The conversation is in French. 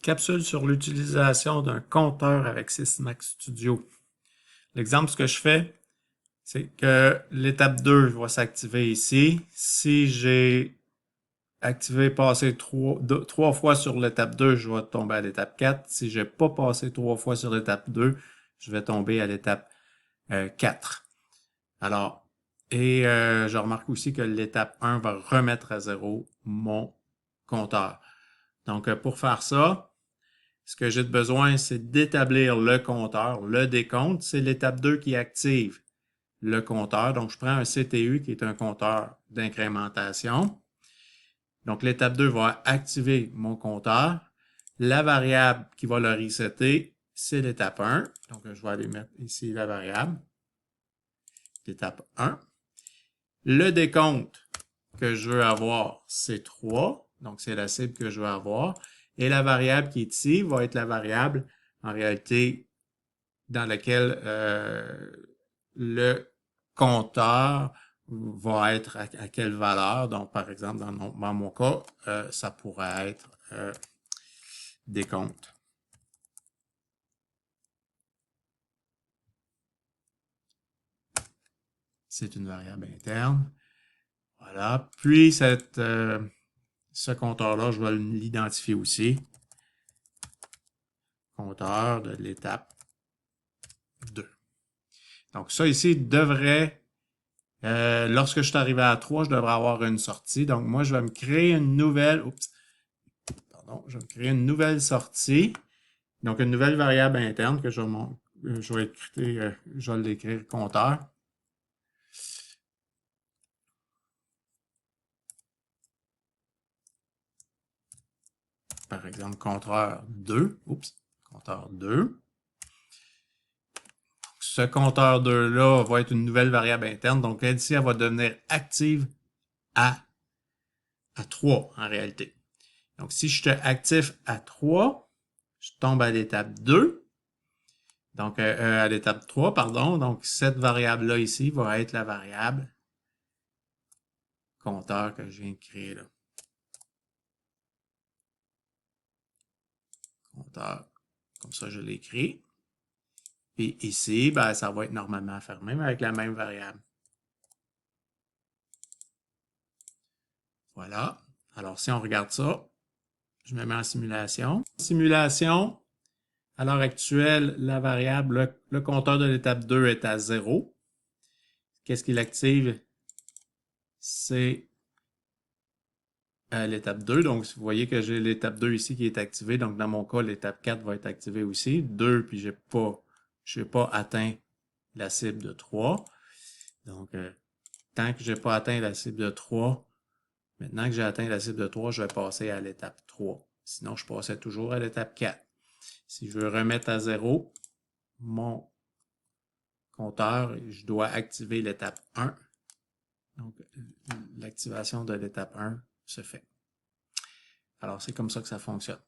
Capsule sur l'utilisation d'un compteur avec Sysmax Studio. L'exemple, ce que je fais, c'est que l'étape 2 va s'activer ici. Si j'ai activé, passé trois fois sur l'étape 2, je vais tomber à l'étape 4. Si je n'ai pas passé 3 fois sur l'étape 2, je vais tomber à l'étape 4. Alors, je remarque aussi que l'étape 1 va remettre à 0 mon compteur. Donc, pour faire ça, ce que j'ai besoin, c'est d'établir le compteur. Le décompte, c'est l'étape 2 qui active le compteur. Donc, je prends un CTU qui est un compteur d'incrémentation. Donc, l'étape 2 va activer mon compteur. La variable qui va le resetter, c'est l'étape 1. Donc, je vais aller mettre ici la variable. L'étape 1. Le décompte que je veux avoir, c'est 3. Donc, c'est la cible que je veux avoir. Et la variable qui est ici va être la variable, en réalité, dans laquelle le compteur va être à quelle valeur. Donc, par exemple, dans mon cas, ça pourrait être décompte. C'est une variable interne. Voilà. Puis, ce compteur-là, je vais l'identifier aussi. Compteur de l'étape 2. Donc, ça ici devrait, lorsque je suis arrivé à 3, je devrais avoir une sortie. Donc, moi, je vais me créer une nouvelle, je vais me créer une nouvelle sortie. Donc, une nouvelle variable interne que je vais l'écrire compteur. Par exemple, compteur 2. Compteur 2. Ce compteur 2-là va être une nouvelle variable interne. Donc, elle ici, elle va devenir active à 3 en réalité. Donc, si je suis actif à 3, je tombe à l'étape 2. Donc, à l'étape 3, pardon. Donc, cette variable-là ici va être la variable compteur que je viens de créer là. Compteur, comme ça, je l'écris. Et ici, ben, ça va être normalement fermé, mais avec la même variable. Voilà. Alors, si on regarde ça, je me mets en simulation. Simulation, à l'heure actuelle, la variable, le compteur de l'étape 2 est à 0. Qu'est-ce qu'il active? C'est l'étape 2. Donc, vous voyez que j'ai l'étape 2 ici qui est activée. Donc, dans mon cas, l'étape 4 va être activée aussi. 2, puis je n'ai pas atteint la cible de 3. Donc, tant que je n'ai pas atteint la cible de 3, maintenant que j'ai atteint la cible de 3, je vais passer à l'étape 3. Sinon, je passais toujours à l'étape 4. Si je veux remettre à 0 mon compteur, je dois activer l'étape 1. Donc, l'activation de l'étape 1 se fait. Alors, c'est comme ça que ça fonctionne.